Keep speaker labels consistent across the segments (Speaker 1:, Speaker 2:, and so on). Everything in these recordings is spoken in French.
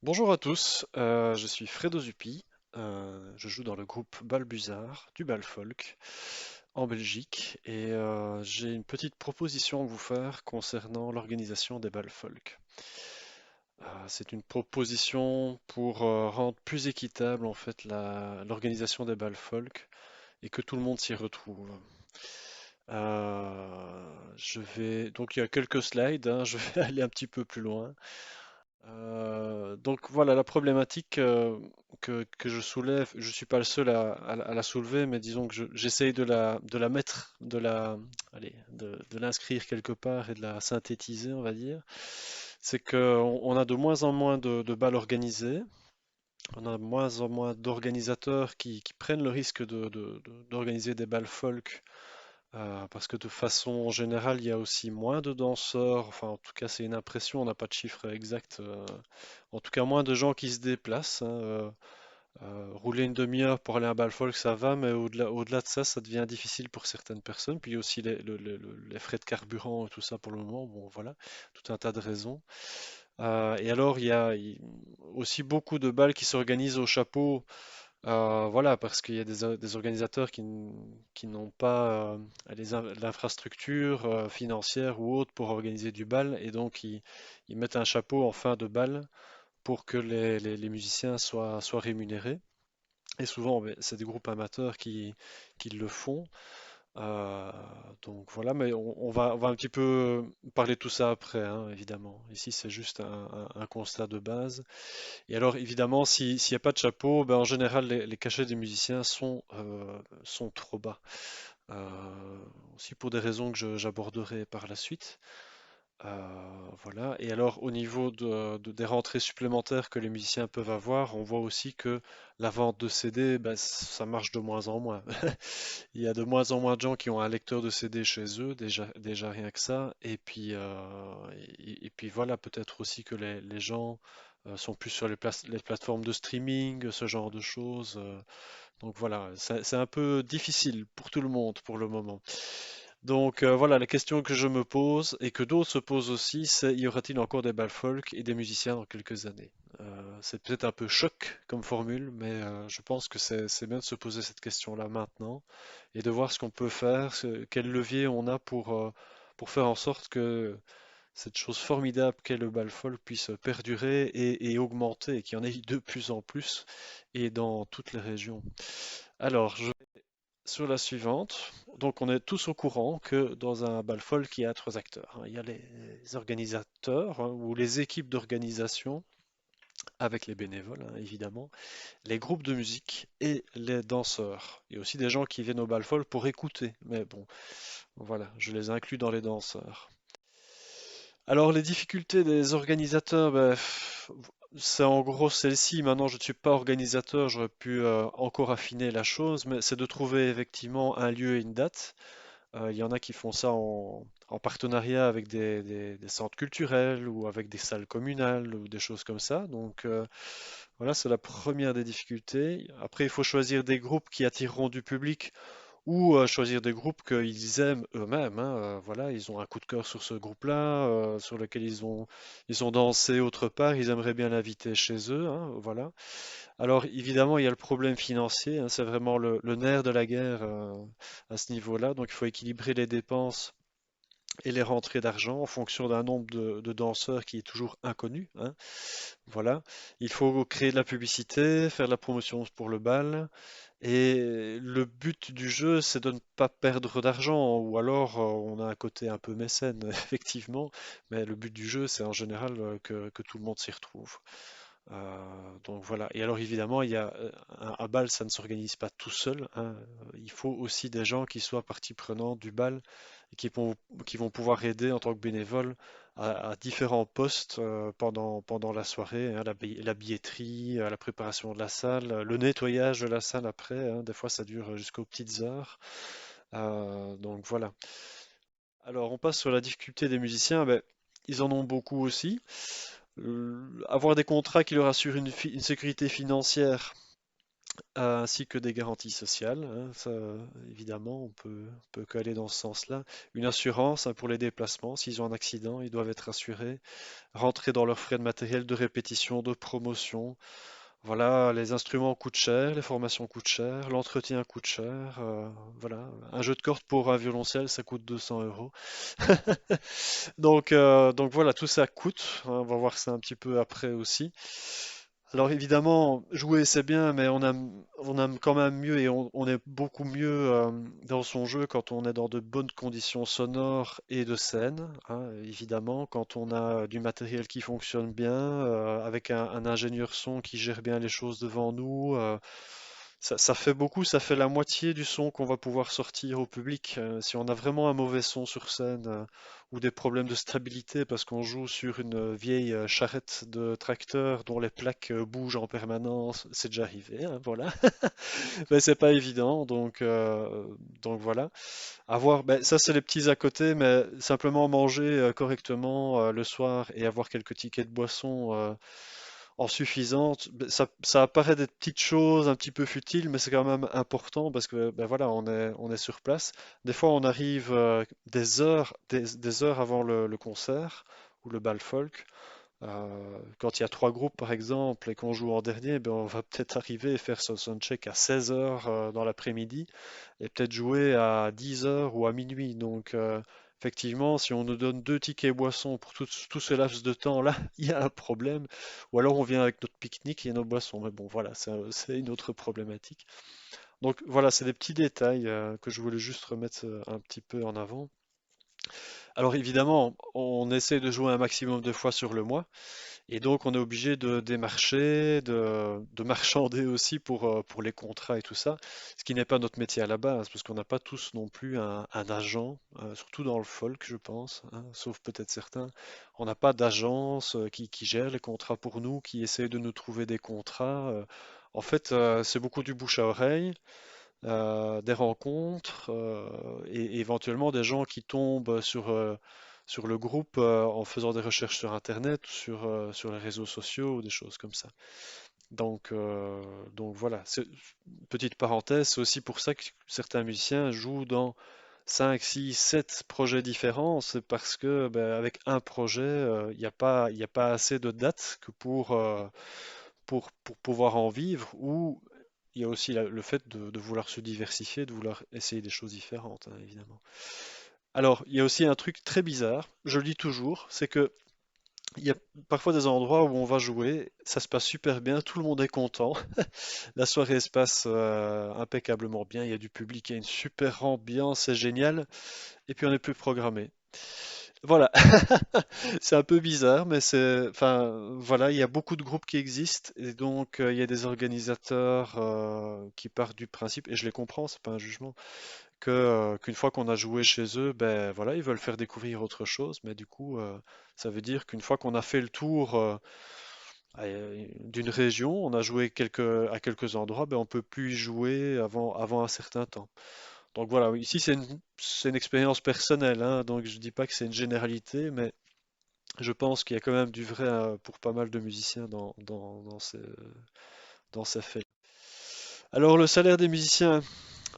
Speaker 1: Bonjour à tous, je suis Fredo Zupi, je joue dans le groupe Balbuzard du Bal Folk en Belgique et j'ai une petite proposition à vous faire concernant l'organisation des Bal Folk. C'est une proposition pour rendre plus équitable en fait l'organisation des Bal Folk et que tout le monde s'y retrouve. Donc il y a quelques slides, hein, je vais aller un petit peu plus loin. Donc voilà la problématique que je soulève. Je suis pas le seul à la soulever, mais disons que j'essaye de la mettre, de l'inscrire quelque part et de la synthétiser, on va dire. C'est qu'on a de moins en moins de balles organisées, on a de moins en moins d'organisateurs qui prennent le risque d'organiser des balles folk parce que de façon générale, il y a aussi moins de danseurs, enfin en tout cas c'est une impression, on n'a pas de chiffre exact, en tout cas moins de gens qui se déplacent, hein, rouler une demi-heure pour aller à un bal folk, ça va, mais au-delà de ça, ça devient difficile pour certaines personnes. Puis il y a aussi les frais de carburant et tout ça pour le moment, bon voilà, tout un tas de raisons. Et alors il y a aussi beaucoup de balles qui s'organisent au chapeau voilà, parce qu'il y a des organisateurs qui n'ont pas l'infrastructure financière ou autre pour organiser du bal, et donc ils mettent un chapeau en fin de bal pour que les musiciens soient rémunérés. Et souvent, ben, c'est des groupes amateurs qui le font. Euh, donc voilà, mais on va un petit peu parler de tout ça après, hein, évidemment. Ici, c'est juste un constat de base. Et alors, évidemment, s'il n'y a pas de chapeau, ben, en général, les cachets des musiciens sont trop bas. Aussi pour des raisons que j'aborderai par la suite. Voilà. Et alors, au niveau des rentrées supplémentaires que les musiciens peuvent avoir, on voit aussi que la vente de CD, ben, ça marche de moins en moins. Il y a de moins en moins de gens qui ont un lecteur de CD chez eux, déjà rien que ça. Et puis voilà, peut-être aussi que les gens sont plus sur les plateformes de streaming, ce genre de choses. Donc voilà, c'est un peu difficile pour tout le monde pour le moment. Donc voilà, la question que je me pose et que d'autres se posent aussi, c'est y aura-t-il encore des bal folk et des musiciens dans quelques années? C'est peut-être un peu choc comme formule, mais je pense que c'est bien de se poser cette question-là maintenant et de voir ce qu'on peut faire, quel levier on a pour faire en sorte que cette chose formidable qu'est le bal folk puisse perdurer et augmenter, et qu'il y en ait de plus en plus et dans toutes les régions. Alors, sur la suivante, donc on est tous au courant que dans un bal folk, il y a trois acteurs, hein. Il y a les organisateurs, hein, ou les équipes d'organisation, avec les bénévoles, hein, évidemment, les groupes de musique et les danseurs. Il y a aussi des gens qui viennent au bal folk pour écouter, mais bon, voilà, je les inclus dans les danseurs. Alors les difficultés des organisateurs, ben, c'est en gros celle-ci. Maintenant, je ne suis pas organisateur, j'aurais pu encore affiner la chose, mais c'est de trouver effectivement un lieu et une date. Il y en a qui font ça en partenariat avec des centres culturels ou avec des salles communales ou des choses comme ça. Donc voilà, c'est la première des difficultés. Après, il faut choisir des groupes qui attireront du public ou choisir des groupes qu'ils aiment eux-mêmes, hein. Voilà, ils ont un coup de cœur sur ce groupe-là, sur lequel ils ont dansé autre part, ils aimeraient bien l'inviter chez eux, hein, voilà. Alors évidemment, il y a le problème financier, hein, c'est vraiment le nerf de la guerre à ce niveau-là. Donc il faut équilibrer les dépenses et les rentrées d'argent en fonction d'un nombre de danseurs qui est toujours inconnu, hein. Voilà. Il faut créer de la publicité, faire de la promotion pour le bal. Et le but du jeu, c'est de ne pas perdre d'argent, ou alors on a un côté un peu mécène, effectivement, mais le but du jeu, c'est en général que tout le monde s'y retrouve. Donc voilà. Et alors évidemment, il y a un bal, ça ne s'organise pas tout seul, hein. Il faut aussi des gens qui soient partie prenante du bal et qui vont pouvoir aider en tant que bénévoles à différents postes pendant la soirée, hein, la billetterie, la préparation de la salle, le nettoyage de la salle après, hein. Des fois, ça dure jusqu'aux petites heures. Donc voilà. Alors on passe sur la difficulté des musiciens. Ben, ils en ont beaucoup aussi. Avoir des contrats qui leur assurent une sécurité financière, ainsi que des garanties sociales, hein, ça, évidemment, on peut qu'aller dans ce sens-là. Une assurance, hein, pour les déplacements, s'ils ont un accident, ils doivent être assurés. Rentrer dans leurs frais de matériel de répétition, de promotion. Voilà, les instruments coûtent cher, les formations coûtent cher, l'entretien coûte cher. Voilà, un jeu de cordes pour un violoncelle, ça coûte 200 euros. Donc voilà, tout ça coûte, hein. On va voir ça un petit peu après aussi. Alors évidemment, jouer c'est bien, mais on aime quand même mieux et on est beaucoup mieux dans son jeu quand on est dans de bonnes conditions sonores et de scène, hein, évidemment, quand on a du matériel qui fonctionne bien, avec un ingénieur son qui gère bien les choses devant nous. Ça fait beaucoup, ça fait la moitié du son qu'on va pouvoir sortir au public. Si on a vraiment un mauvais son sur scène ou des problèmes de stabilité parce qu'on joue sur une vieille charrette de tracteur dont les plaques bougent en permanence, c'est déjà arrivé, hein, voilà. Mais c'est pas évident, donc voilà. Avoir, ben, ça c'est les petits à côté, mais simplement manger correctement le soir et avoir quelques tickets de boisson en suffisante, ben, ça apparaît des petites choses un petit peu futiles, mais c'est quand même important parce que ben voilà, on est sur place. Des fois, on arrive des heures avant le concert ou le bal folk. Quand il y a trois groupes par exemple et qu'on joue en dernier, ben, on va peut-être arriver et faire son soundcheck à 16 heures dans l'après-midi et peut-être jouer à 10 heures ou à minuit. Donc effectivement, si on nous donne deux tickets boissons pour tout ce laps de temps-là, il y a un problème. Ou alors on vient avec notre pique-nique et nos boissons. Mais bon, voilà, c'est une autre problématique. Donc voilà, c'est des petits détails que je voulais juste remettre un petit peu en avant. Alors évidemment, on essaie de jouer un maximum de fois sur le mois. Et donc, on est obligé de démarcher, de marchander aussi pour les contrats et tout ça, ce qui n'est pas notre métier à la base, parce qu'on n'a pas tous non plus un agent, surtout dans le folk, je pense, hein, sauf peut-être certains. On n'a pas d'agence qui gère les contrats pour nous, qui essaie de nous trouver des contrats. En fait, c'est beaucoup du bouche à oreille, des rencontres et éventuellement des gens qui tombent sur le groupe en faisant des recherches sur Internet ou sur les réseaux sociaux ou des choses comme ça. Donc voilà, petite parenthèse, c'est aussi pour ça que certains musiciens jouent dans 5, 6, 7 projets différents, c'est parce que ben, avec un projet, il y a pas assez de dates que pour pouvoir en vivre, ou il y a aussi le fait de vouloir se diversifier, de vouloir essayer des choses différentes, hein, évidemment. Alors, il y a aussi un truc très bizarre, je le dis toujours, c'est que il y a parfois des endroits où on va jouer, ça se passe super bien, tout le monde est content, la soirée se passe impeccablement bien, il y a du public, il y a une super ambiance, c'est génial, et puis on n'est plus programmé. Voilà, c'est un peu bizarre, mais enfin, voilà, il y a beaucoup de groupes qui existent et donc il y a des organisateurs qui partent du principe, et je les comprends, c'est pas un jugement, qu'une fois qu'on a joué chez eux, ben voilà, ils veulent faire découvrir autre chose, mais du coup, ça veut dire qu'une fois qu'on a fait le tour d'une région, on a joué à quelques endroits, ben on peut plus y jouer avant un certain temps. Donc voilà, oui, ici c'est une expérience personnelle, hein, donc je dis pas que c'est une généralité, mais je pense qu'il y a quand même du vrai pour pas mal de musiciens dans ces faits. Alors le salaire des musiciens,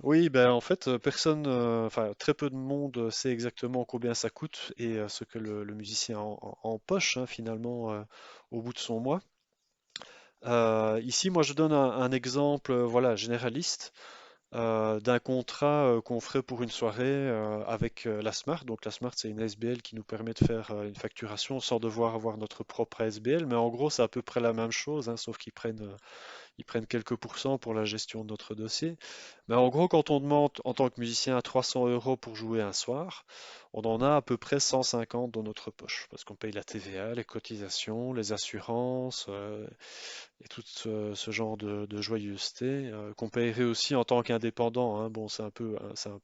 Speaker 1: oui, ben en fait personne, enfin très peu de monde sait exactement combien ça coûte et ce que le musicien empoche, hein, finalement au bout de son mois. Ici, moi je donne un exemple, voilà, généraliste. D'un contrat qu'on ferait pour une soirée avec la Smart. Donc la Smart, c'est une ASBL qui nous permet de faire une facturation sans devoir avoir notre propre ASBL. Mais en gros, c'est à peu près la même chose, hein, sauf qu'ils prennent quelques pourcents pour la gestion de notre dossier. Mais en gros, quand on demande en tant que musicien 300 euros pour jouer un soir, on en a à peu près 150 dans notre poche, parce qu'on paye la TVA, les cotisations, les assurances, et tout ce genre de joyeuseté, qu'on paierait aussi en tant qu'indépendant, hein. Bon, c'est un peu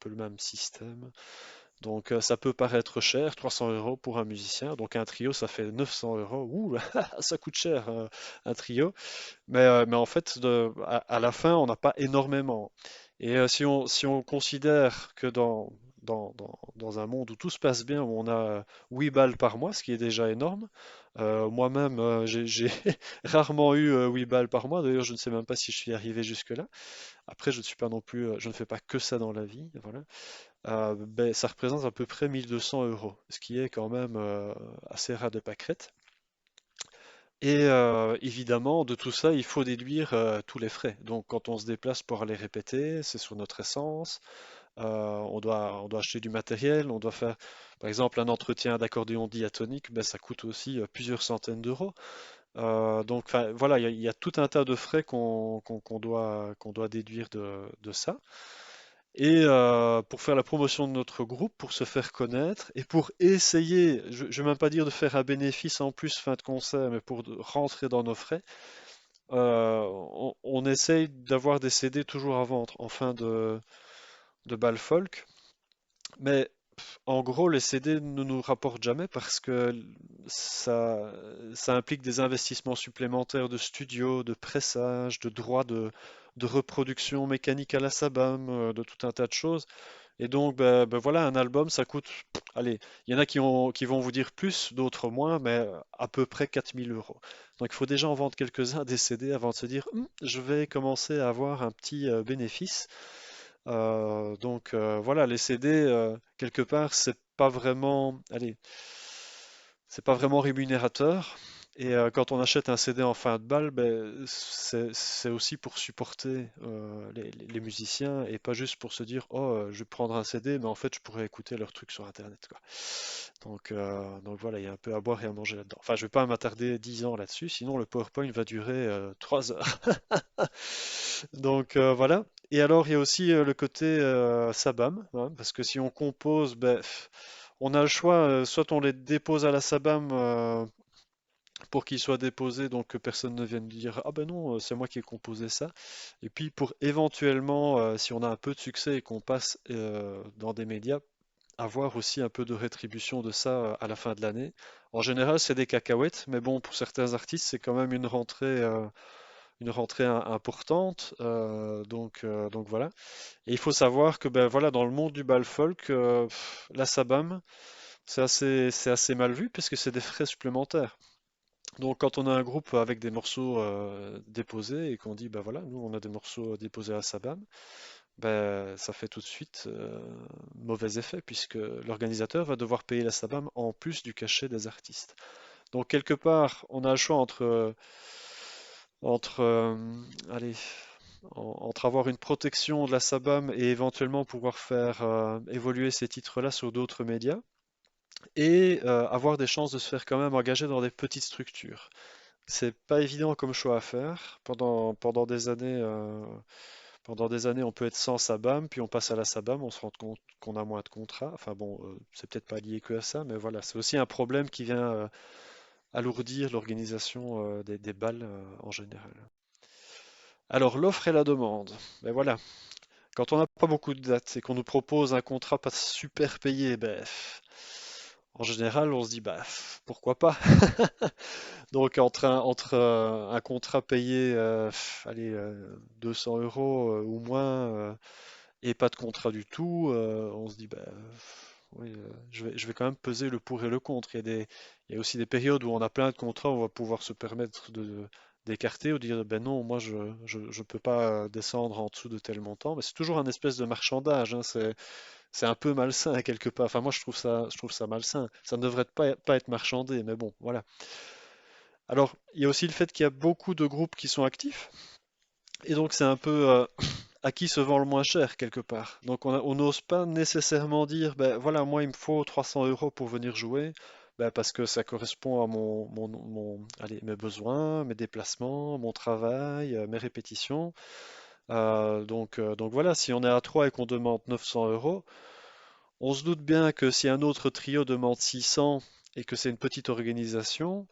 Speaker 1: le même système. Donc ça peut paraître cher, 300 euros pour un musicien. Donc un trio, ça fait 900 euros. Ouh, ça coûte cher, un trio. Mais en fait, à la fin, on n'a pas énormément. Et si on considère que dans un monde où tout se passe bien, où on a 8 balles par mois, ce qui est déjà énorme. Moi-même, j'ai rarement eu 8 balles par mois. D'ailleurs, je ne sais même pas si je suis arrivé jusque-là. Après, je ne suis pas non plus, je ne fais pas que ça dans la vie, voilà. Ben, ça représente à peu près 1200 euros, ce qui est quand même assez ras de pâquerettes. Et évidemment, de tout ça, il faut déduire tous les frais. Donc, quand on se déplace pour aller répéter, c'est sur notre essence. On doit acheter du matériel. On doit faire, par exemple, un entretien d'accordéon diatonique. Ben, ça coûte aussi plusieurs centaines d'euros. Donc, enfin, voilà, il y a tout un tas de frais qu'on doit déduire de ça. Et pour faire la promotion de notre groupe, pour se faire connaître et pour essayer, je ne vais même pas dire de faire un bénéfice en plus fin de concert, mais pour rentrer dans nos frais, on essaye d'avoir des CD toujours à vendre en fin de bal folk. Mais en gros, les CD ne nous rapportent jamais parce que ça, ça implique des investissements supplémentaires de studio, de pressage, de droits de reproduction mécanique à la SABAM, de tout un tas de choses. Et donc, ben voilà, un album, ça coûte, allez, il y en a qui vont vous dire plus, d'autres moins, mais à peu près 4000 euros. Donc, il faut déjà en vendre quelques-uns des CD avant de se dire, je vais commencer à avoir un petit bénéfice. Donc, voilà, les CD, quelque part, c'est pas vraiment rémunérateur. Et quand on achète un CD en fin de balle, ben, c'est aussi pour supporter les musiciens et pas juste pour se dire, oh, je vais prendre un CD, mais en fait, je pourrais écouter leurs trucs sur Internet, quoi. Donc voilà, il y a un peu à boire et à manger là-dedans. Enfin, je vais pas m'attarder 10 ans là-dessus, sinon le PowerPoint va durer 3 heures. Donc voilà. Et alors, il y a aussi le côté SABAM, hein, parce que si on compose, ben, on a le choix, soit on les dépose à la SABAM pour qu'ils soient déposés, donc que personne ne vienne dire ah ben non, c'est moi qui ai composé ça. Et puis pour éventuellement, si on a un peu de succès et qu'on passe dans des médias, avoir aussi un peu de rétribution de ça à la fin de l'année. En général, c'est des cacahuètes, mais bon, pour certains artistes, c'est quand même une rentrée importante. Donc voilà. Et il faut savoir que ben voilà, dans le monde du bal folk, la SABAM, c'est assez mal vu puisque c'est des frais supplémentaires. Donc quand on a un groupe avec des morceaux déposés et qu'on dit bah voilà, nous on a des morceaux déposés à Sabam, ben ça fait tout de suite mauvais effet puisque l'organisateur va devoir payer la Sabam en plus du cachet des artistes. Donc quelque part, on a le choix entre allez, entre avoir une protection de la Sabam et éventuellement pouvoir faire évoluer ces titres-là sur d'autres médias et avoir des chances de se faire quand même engager dans des petites structures. C'est pas évident comme choix à faire. Pendant des années, on peut être sans SABAM, puis on passe à la SABAM, on se rend compte qu'on a moins de contrats. Enfin bon, c'est peut-être pas lié que à ça, mais voilà, c'est aussi un problème qui vient alourdir l'organisation des balles en général. Alors l'offre et la demande. Ben voilà, quand on n'a pas beaucoup de dates et qu'on nous propose un contrat pas super payé, ben en général, on se dit bah pourquoi pas. Donc entre un contrat payé allez, 200 euros ou moins et pas de contrat du tout, on se dit bah oui, je vais quand même peser le pour et le contre. Il y a aussi des périodes où on a plein de contrats, où on va pouvoir se permettre d'écarter ou de dire ben non, moi je peux pas descendre en dessous de tel montant. Mais c'est toujours un espèce de marchandage, hein, c'est un peu malsain quelque part. Enfin moi je trouve ça malsain. Ça ne devrait pas être marchandé, mais bon, voilà. Alors, il y a aussi le fait qu'il y a beaucoup de groupes qui sont actifs, et donc c'est un peu à qui se vend le moins cher quelque part. Donc on n'ose pas nécessairement dire, ben voilà, moi il me faut 300 euros pour venir jouer, ben, parce que ça correspond à allez, mes besoins, mes déplacements, mon travail, mes répétitions. Donc voilà, si on est à 3 et qu'on demande 900 euros, on se doute bien que si un autre trio demande 600 et que c'est une petite organisation,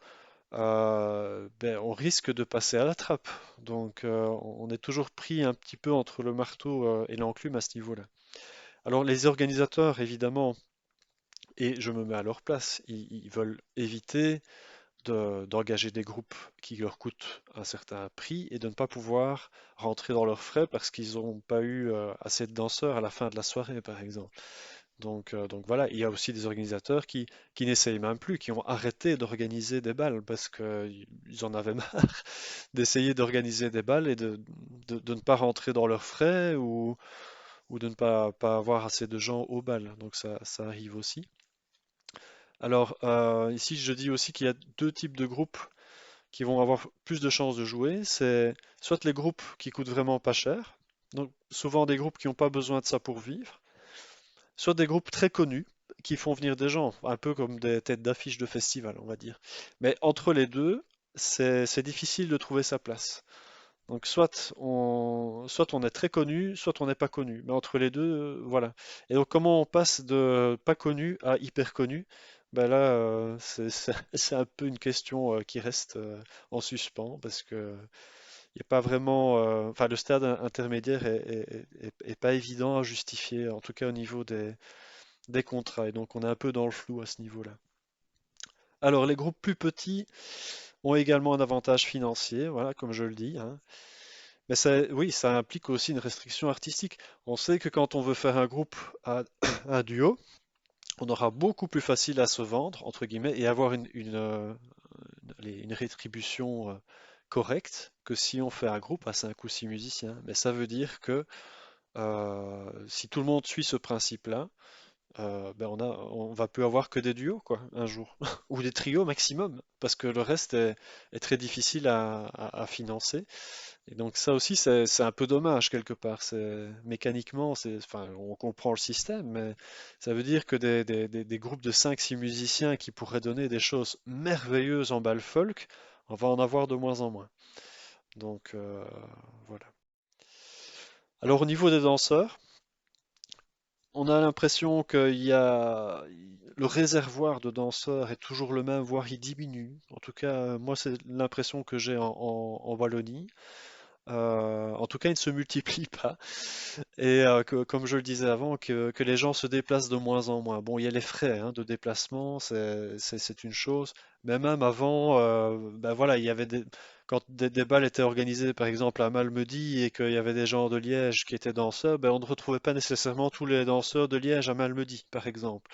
Speaker 1: ben, on risque de passer à la trappe. Donc, on est toujours pris un petit peu entre le marteau et l'enclume à ce niveau-là. Alors, les organisateurs, évidemment, et je me mets à leur place, ils veulent éviter d'engager des groupes qui leur coûtent un certain prix et de ne pas pouvoir rentrer dans leurs frais parce qu'ils n'ont pas eu assez de danseurs à la fin de la soirée, par exemple. Donc voilà, il y a aussi des organisateurs qui n'essayent même plus, qui ont arrêté d'organiser des balles parce qu'ils en avaient marre d'essayer d'organiser des balles et de ne pas rentrer dans leurs frais ou de ne pas avoir assez de gens au bal. Donc ça arrive aussi. Alors ici, je dis aussi qu'il y a deux types de groupes qui vont avoir plus de chances de jouer. C'est soit les groupes qui coûtent vraiment pas cher, donc souvent des groupes qui n'ont pas besoin de ça pour vivre, soit des groupes très connus qui font venir des gens, un peu comme des têtes d'affiche de festival, on va dire. Mais entre les deux, c'est difficile de trouver sa place. Donc soit on est très connu, soit on n'est pas connu. Mais entre les deux, voilà. Et donc comment on passe de pas connu à hyper connu? Ben là, c'est un peu une question qui reste en suspens parce que il n'y a pas vraiment, enfin le stade intermédiaire est pas évident à justifier, en tout cas au niveau des contrats. Et donc on est un peu dans le flou à ce niveau-là. Alors les groupes plus petits ont également un avantage financier, voilà, comme je le dis, hein. Mais ça, oui, ça implique aussi une restriction artistique. On sait que quand on veut faire un groupe à un duo, on aura beaucoup plus facile à se vendre, entre guillemets, et avoir une rétribution correcte que si on fait un groupe à 5 ou 6 musiciens. Mais ça veut dire que si tout le monde suit ce principe-là, ben on va plus avoir que des duos, quoi, un jour, ou des trios maximum, parce que le reste est très difficile à financer. Et donc ça aussi, c'est un peu dommage quelque part. Mécaniquement, enfin, on comprend le système, mais ça veut dire que des groupes de 5 6 musiciens qui pourraient donner des choses merveilleuses en bal folk, on va en avoir de moins en moins. Donc voilà. Alors au niveau des danseurs, on a l'impression qu'il y a le réservoir de danseurs est toujours le même, voire il diminue. En tout cas, moi, c'est l'impression que j'ai en Wallonie. En tout cas, il ne se multiplie pas. Et comme je le disais avant, que les gens se déplacent de moins en moins. Bon, il y a les frais hein, de déplacement, c'est une chose. Mais même avant, ben voilà, il y avait quand des balles étaient organisées, par exemple à Malmedy, et qu'il y avait des gens de Liège qui étaient danseurs, ben on ne retrouvait pas nécessairement tous les danseurs de Liège à Malmedy, par exemple.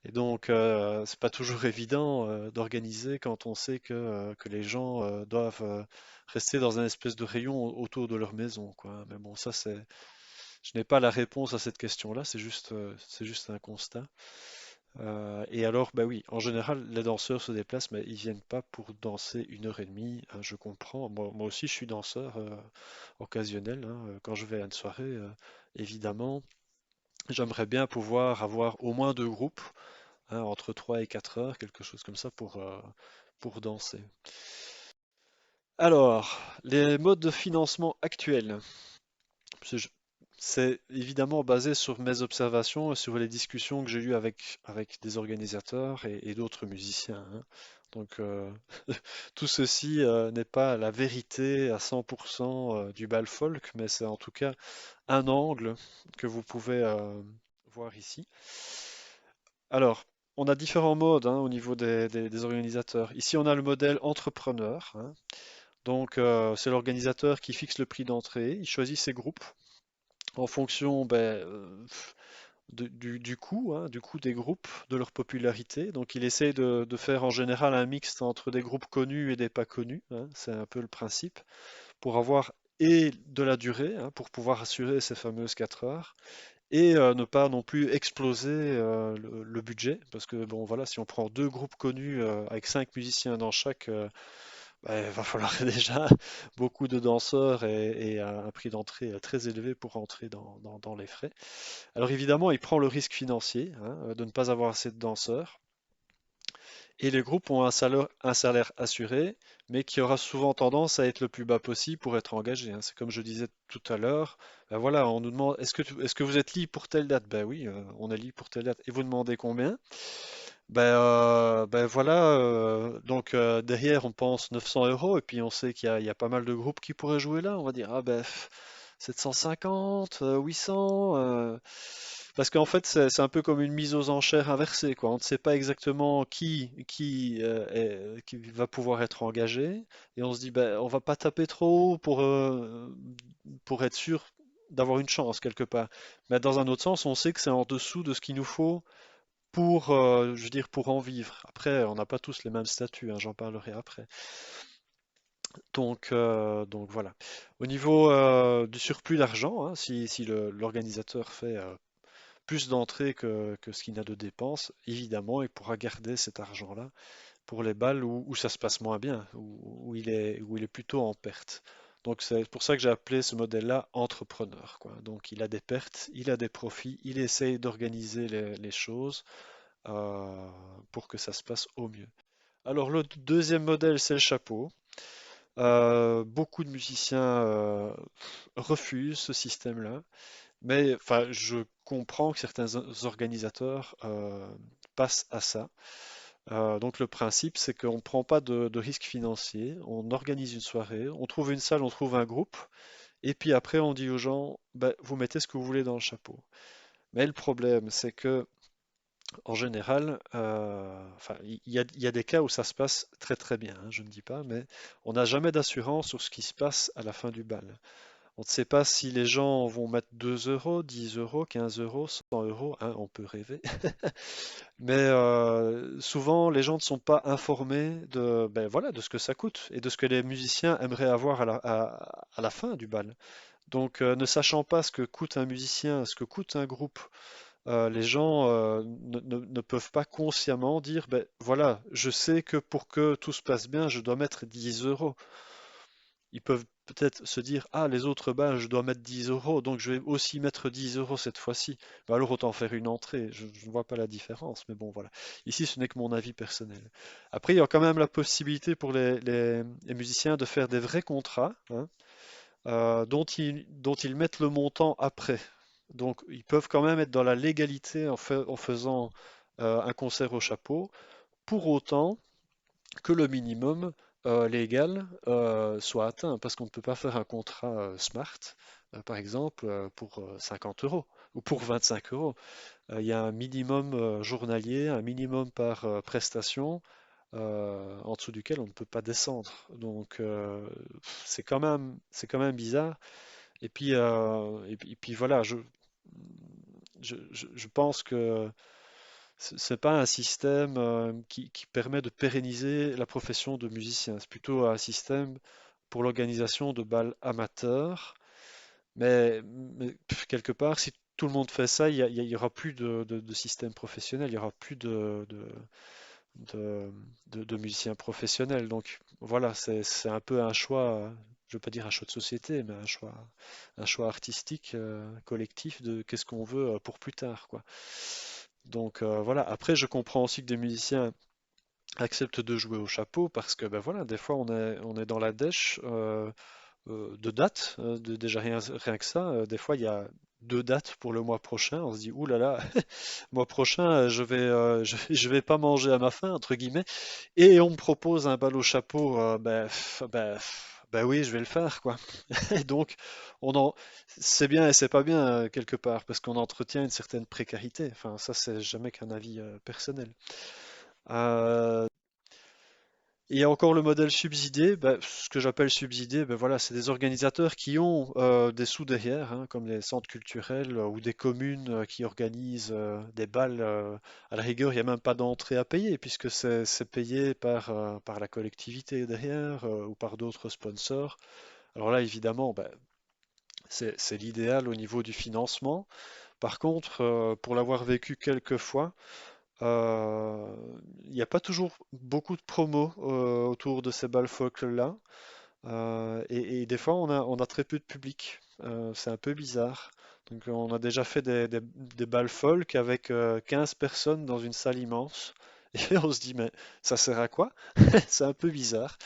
Speaker 1: Et donc, c'est pas toujours évident d'organiser quand on sait que les gens doivent rester dans un espèce de rayon autour de leur maison, quoi. Mais bon, je n'ai pas la réponse à cette question-là, c'est juste un constat. Et alors, bah oui, en général, les danseurs se déplacent, mais ils viennent pas pour danser 1 heure et demie, hein, je comprends. Moi aussi, je suis danseur occasionnel, hein, quand je vais à une soirée, évidemment, j'aimerais bien pouvoir avoir au moins 2 groupes, hein, entre 3 et 4 heures, quelque chose comme ça pour danser. Alors, les modes de financement actuels. Parce que C'est évidemment basé sur mes observations et sur les discussions que j'ai eues avec des organisateurs et d'autres musiciens, hein. Donc, tout ceci n'est pas la vérité à 100% du bal folk, mais c'est en tout cas un angle que vous pouvez voir ici. Alors, on a différents modes hein, au niveau des organisateurs. Ici, on a le modèle entrepreneur, hein. Donc, c'est l'organisateur qui fixe le prix d'entrée. Il choisit ses groupes en fonction du coût, hein, du coût des groupes, de leur popularité. Donc, il essaye de faire en général un mixte entre des groupes connus et des pas connus, hein. C'est un peu le principe pour avoir et de la durée, hein, pour pouvoir assurer ces fameuses 4 heures et ne pas non plus exploser le budget, parce que bon voilà, si on prend 2 groupes connus avec 5 musiciens dans chaque, bah, il va falloir déjà beaucoup de danseurs et un prix d'entrée très élevé pour rentrer dans les frais. Alors évidemment, il prend le risque financier hein, de ne pas avoir assez de danseurs. Et les groupes ont un salaire assuré, mais qui aura souvent tendance à être le plus bas possible pour être engagé, hein. C'est comme je disais tout à l'heure, ben voilà, on nous demande est-ce que vous êtes libre pour telle date? Ben oui, on est libre pour telle date. Et vous demandez combien? Ben voilà, donc derrière on pense 900 euros et puis on sait il y a pas mal de groupes qui pourraient jouer là. On va dire ah ben 750, 800. Parce qu'en fait c'est un peu comme une mise aux enchères inversée quoi. On ne sait pas exactement qui va pouvoir être engagé et on se dit ben on va pas taper trop haut pour être sûr d'avoir une chance quelque part. Mais dans un autre sens, on sait que c'est en dessous de ce qu'il nous faut pour, je veux dire, pour en vivre. Après, on n'a pas tous les mêmes statuts, hein, j'en parlerai après. Donc voilà. Au niveau du surplus d'argent, hein, si l'organisateur fait plus d'entrées que ce qu'il n'a de dépenses, évidemment, il pourra garder cet argent-là pour les balles où ça se passe moins bien, où il est plutôt en perte. Donc c'est pour ça que j'ai appelé ce modèle-là entrepreneur, quoi. Donc il a des pertes, il a des profits, il essaye d'organiser les choses euh, pour que ça se passe au mieux. Alors le deuxième modèle, c'est le chapeau. Beaucoup de musiciens refusent ce système-là, mais enfin, je comprends que certains organisateurs passent à ça. Donc le principe, c'est qu'on ne prend pas de risque financier, on organise une soirée, on trouve une salle, on trouve un groupe, et puis après on dit aux gens, ben, vous mettez ce que vous voulez dans le chapeau. Mais le problème, c'est que en général, enfin, il y a des cas où ça se passe très très bien, hein, je ne dis pas, mais on n'a jamais d'assurance sur ce qui se passe à la fin du bal. On ne sait pas si les gens vont mettre 2 euros, 10 euros, 15 euros, 100 euros, hein, on peut rêver. Mais souvent, les gens ne sont pas informés de, ben voilà, de ce que ça coûte et de ce que les musiciens aimeraient avoir à la fin du bal. Donc, ne sachant pas ce que coûte un musicien, ce que coûte un groupe, les gens ne peuvent pas consciemment dire, ben voilà, je sais que pour que tout se passe bien, je dois mettre 10 euros. Ils peuvent peut-être se dire, ah, les autres bals, je dois mettre 10 euros, donc je vais aussi mettre 10 euros cette fois-ci. Bah alors autant faire une entrée, je ne vois pas la différence, mais bon, voilà. Ici, ce n'est que mon avis personnel. Après, il y a quand même la possibilité pour les musiciens de faire des vrais contrats, hein, dont ils mettent le montant après. Donc, ils peuvent quand même être dans la légalité en faisant un concert au chapeau, pour autant que le minimum légal soit atteint, parce qu'on ne peut pas faire un contrat smart, par exemple, pour 50 euros ou pour 25 euros. Il y a un minimum journalier, un minimum par prestation, en dessous duquel on ne peut pas descendre. Donc c'est quand même bizarre. Et puis voilà, je pense que c'est pas un système qui permet de pérenniser la profession de musicien. C'est plutôt un système pour l'organisation de bals amateurs. Mais quelque part, si tout le monde fait ça, il y aura plus de système professionnel, il y aura plus de, de musiciens professionnels. Donc voilà, c'est un peu un choix, je veux pas dire un choix de société, mais un choix artistique collectif de qu'est-ce qu'on veut pour plus tard, quoi. Donc voilà, après je comprends aussi que des musiciens acceptent de jouer au chapeau parce que ben voilà, des fois on est dans la dèche de dates, déjà rien que ça, des fois il y a 2 dates pour le mois prochain, on se dit ouh là là, mois prochain je vais pas manger à ma faim entre guillemets, et on me propose un bal au chapeau, ben oui je vais le faire quoi. Et donc on en, c'est bien et c'est pas bien quelque part parce qu'on entretient une certaine précarité, enfin ça c'est jamais qu'un avis personnel. Euh, il y a encore le modèle subsidé. Ben, ce que j'appelle subsidé, ben voilà, c'est des organisateurs qui ont des sous derrière, hein, comme les centres culturels ou des communes qui organisent des bals. À la rigueur, il n'y a même pas d'entrée à payer puisque c'est payé par la collectivité derrière ou par d'autres sponsors. Alors là, évidemment, ben, c'est l'idéal au niveau du financement. Par contre, pour l'avoir vécu quelques fois, euh, il n'y a pas toujours beaucoup de promos autour de ces bals folk-là. Et des fois, on a très peu de public. C'est un peu bizarre. Donc, on a déjà fait des bals folk avec 15 personnes dans une salle immense. Et on se dit, mais ça sert à quoi? C'est un peu bizarre.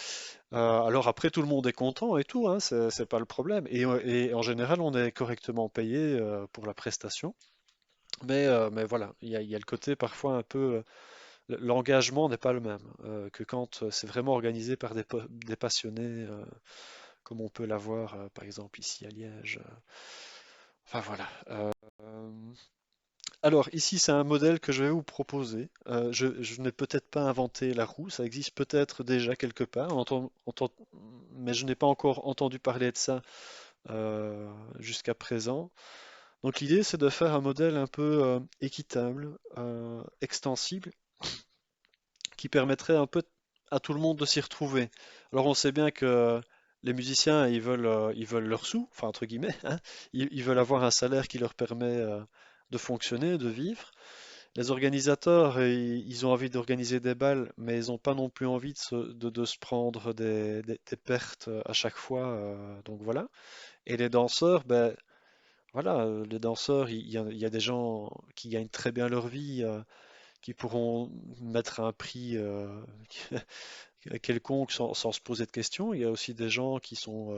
Speaker 1: Alors après, tout le monde est content et tout, hein, c'est pas le problème. Et en général, on est correctement payé pour la prestation. Mais voilà, il y a le côté parfois un peu l'engagement n'est pas le même que quand c'est vraiment organisé par des passionnés, comme on peut l'avoir par exemple ici à Liège. Enfin voilà. Alors ici, c'est un modèle que je vais vous proposer. Je n'ai peut-être pas inventé la roue, ça existe peut-être déjà quelque part, mais je n'ai pas encore entendu parler de ça jusqu'à présent. Donc l'idée, c'est de faire un modèle un peu équitable, extensible, qui permettrait un peu à tout le monde de s'y retrouver. Alors on sait bien que les musiciens, ils veulent leur sous, enfin entre guillemets, hein. Ils veulent avoir un salaire qui leur permet de fonctionner, de vivre. Les organisateurs, ils ont envie d'organiser des balles, mais ils n'ont pas non plus envie de se prendre des pertes à chaque fois. Donc voilà. Et les danseurs, ben voilà, les danseurs, il y a des gens qui gagnent très bien leur vie, qui pourront mettre un prix quelconque sans se poser de questions. Il y a aussi des gens qui sont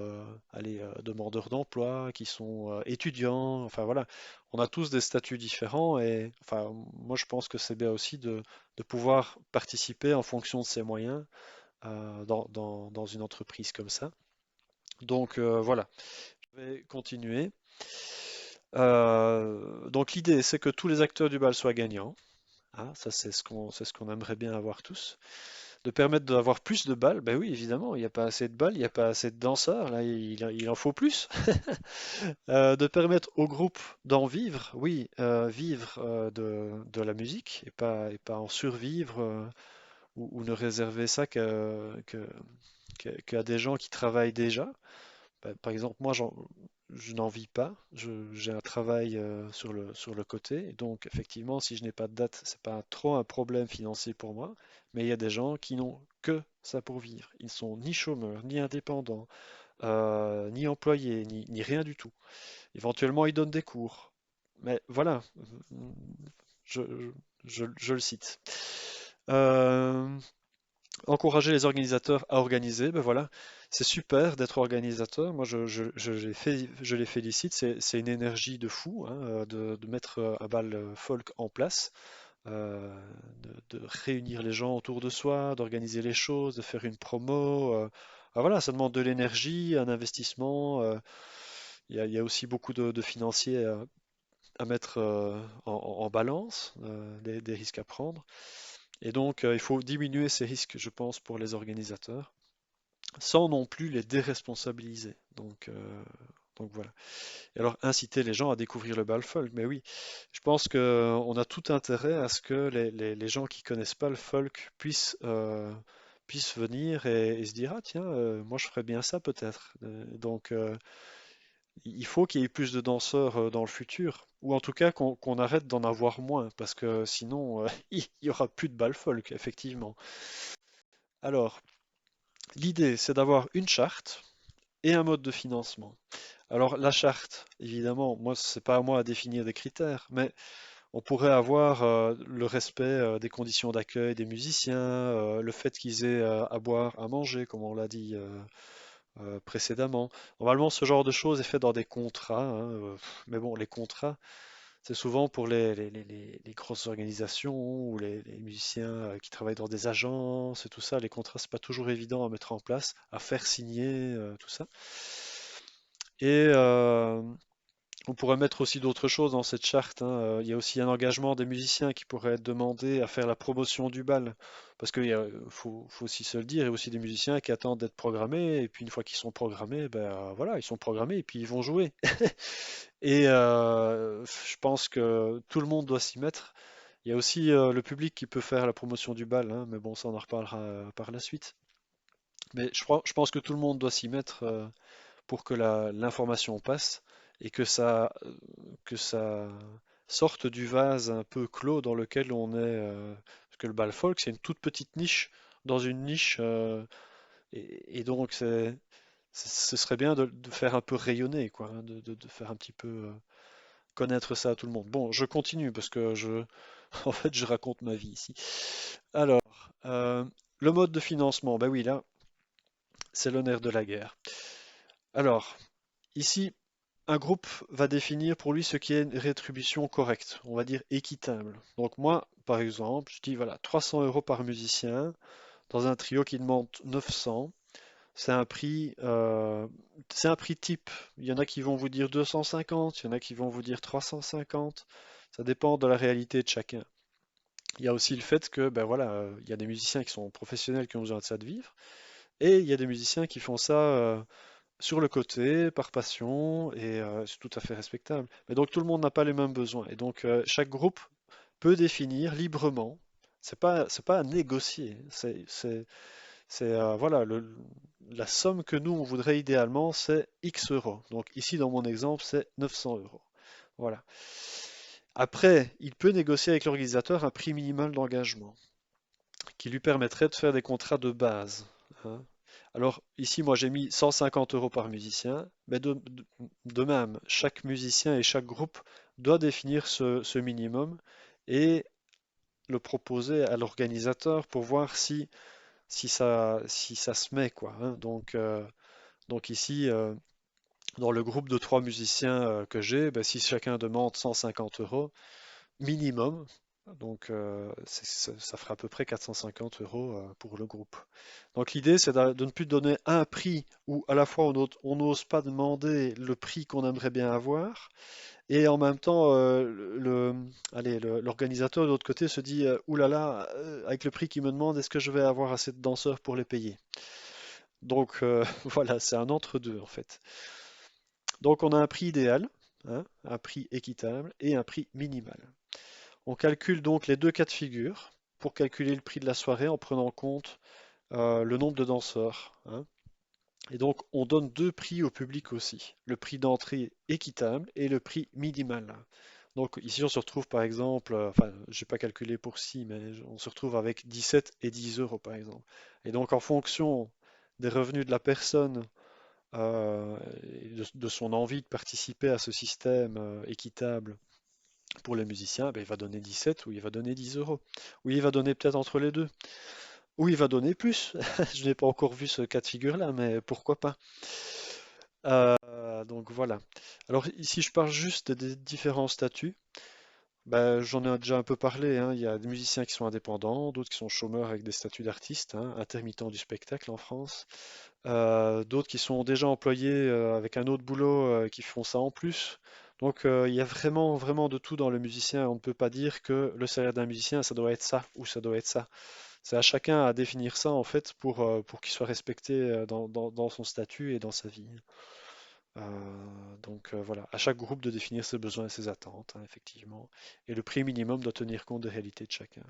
Speaker 1: allez, demandeurs d'emploi, qui sont étudiants. Enfin voilà, on a tous des statuts différents et enfin moi je pense que c'est bien aussi de pouvoir participer en fonction de ses moyens dans une entreprise comme ça. Donc voilà, je vais continuer. Donc l'idée c'est que tous les acteurs du bal soient gagnants. Ah, ça c'est ce qu'on aimerait bien avoir tous. De permettre d'avoir plus de balles, ben oui, évidemment, il n'y a pas assez de balles, il n'y a pas assez de danseurs, là, il en faut plus. De permettre au groupe d'en vivre, oui, vivre de la musique et pas en survivre ou ne réserver ça qu'à des gens qui travaillent déjà. Par exemple, moi, je n'en vis pas. J'ai un travail sur le côté. Et donc, effectivement, si je n'ai pas de date, c'est pas trop un problème financier pour moi. Mais il y a des gens qui n'ont que ça pour vivre. Ils ne sont ni chômeurs, ni indépendants, ni employés, ni rien du tout. Éventuellement, ils donnent des cours. Mais voilà, je, je le cite. Euh, Encourager les organisateurs à organiser, ben voilà, c'est super d'être organisateur. Moi, je les félicite. C'est une énergie de fou hein, de mettre un bal folk en place, euh, de réunir les gens autour de soi, d'organiser les choses, de faire une promo. Ben voilà, ça demande de l'énergie, un investissement. Il y a aussi beaucoup de financiers à mettre en balance, des risques à prendre. Et donc, il faut diminuer ces risques, je pense, pour les organisateurs, sans non plus les déresponsabiliser. Donc voilà. Et alors, inciter les gens à découvrir le bal folk. Mais oui, je pense qu'on a tout intérêt à ce que les gens qui connaissent pas le folk puissent venir et se dire, ah tiens, moi je ferais bien ça peut-être. Donc, il faut qu'il y ait plus de danseurs dans le futur, ou en tout cas qu'on arrête d'en avoir moins, parce que sinon, il y aura plus de bal folk, effectivement. Alors, l'idée, c'est d'avoir une charte et un mode de financement. Alors, la charte, évidemment, moi, c'est pas à moi à définir des critères, mais on pourrait avoir le respect des conditions d'accueil des musiciens, le fait qu'ils aient à boire, à manger, comme on l'a dit précédemment. Normalement, ce genre de choses est fait dans des contrats, hein, mais bon, les contrats, c'est souvent pour les grosses organisations ou les musiciens qui travaillent dans des agences et tout ça. Les contrats, c'est pas toujours évident à mettre en place, à faire signer, tout ça. Et on pourrait mettre aussi d'autres choses dans cette charte, hein. Il y a aussi un engagement des musiciens qui pourrait être demandé à faire la promotion du bal. Parce faut aussi se le dire, il y a aussi des musiciens qui attendent d'être programmés, et puis une fois qu'ils sont programmés, ben voilà, ils sont programmés et puis ils vont jouer. Et je pense que tout le monde doit s'y mettre. Il y a aussi le public qui peut faire la promotion du bal, hein, mais bon, ça on en reparlera par la suite. Mais je pense que tout le monde doit s'y mettre pour que l'information passe et que ça sorte du vase un peu clos dans lequel on est. Parce que le bal folk, c'est une toute petite niche dans une niche, et donc ce serait bien de faire un peu rayonner, quoi, hein, de faire un petit peu connaître ça à tout le monde. Bon, je continue parce que en fait, je raconte ma vie ici. Alors, le mode de financement, ben oui, là, c'est le nerf de la guerre. Alors, ici, un groupe va définir pour lui ce qui est une rétribution correcte, on va dire équitable. Donc moi, par exemple, je dis voilà, 300 euros par musicien dans un trio qui demande 900. C'est un prix type. Il y en a qui vont vous dire 250, il y en a qui vont vous dire 350. Ça dépend de la réalité de chacun. Il y a aussi le fait que, ben voilà, il y a des musiciens qui sont professionnels qui ont besoin de ça de vivre, et il y a des musiciens qui font ça sur le côté, par passion, et c'est tout à fait respectable. Mais donc tout le monde n'a pas les mêmes besoins. Et donc chaque groupe peut définir librement. C'est pas à négocier. Voilà, la somme que nous on voudrait idéalement, c'est X euros. Donc ici dans mon exemple, c'est 900 euros. Voilà. Après, il peut négocier avec l'organisateur un prix minimal d'engagement qui lui permettrait de faire des contrats de base, hein. Alors ici, moi j'ai mis 150 euros par musicien, mais de même, chaque musicien et chaque groupe doit définir ce minimum et le proposer à l'organisateur pour voir si ça se met, quoi, hein. Donc ici, dans le groupe de trois musiciens que j'ai, ben, si chacun demande 150 euros minimum, donc ça fera à peu près 450 euros pour le groupe. Donc l'idée, c'est de ne plus donner un prix où à la fois on n'ose pas demander le prix qu'on aimerait bien avoir, et en même temps, allez, l'organisateur de l'autre côté se dit, ouh là là, avec le prix qu'il me demande, est-ce que je vais avoir assez de danseurs pour les payer? Donc voilà, c'est un entre-deux en fait. Donc on a un prix idéal, hein, un prix équitable et un prix minimal. On calcule donc les deux cas de figure pour calculer le prix de la soirée en prenant en compte le nombre de danseurs, hein. Et donc on donne deux prix au public aussi, le prix d'entrée équitable et le prix minimal. Donc ici on se retrouve par exemple, enfin j'ai pas calculé pour ci, mais on se retrouve avec 17 et 10 euros par exemple. Et donc en fonction des revenus de la personne et de son envie de participer à ce système équitable pour les musiciens, ben, il va donner 17 ou il va donner 10 euros. Ou il va donner peut-être entre les deux. Ou il va donner plus. Je n'ai pas encore vu ce cas de figure-là, mais pourquoi pas. Donc voilà. Alors ici, je parle juste des différents statuts. Ben, j'en ai déjà un peu parlé, hein. Il y a des musiciens qui sont indépendants, d'autres qui sont chômeurs avec des statuts d'artistes, hein, intermittents du spectacle en France. D'autres qui sont déjà employés avec un autre boulot qui font ça en plus. Donc il y a vraiment, vraiment de tout dans le musicien. On ne peut pas dire que le salaire d'un musicien, ça doit être ça ou ça doit être ça. C'est à chacun à définir ça en fait pour qu'il soit respecté dans son statut et dans sa vie. Donc voilà, à chaque groupe de définir ses besoins et ses attentes, hein, effectivement. Et le prix minimum doit tenir compte des réalités de chacun.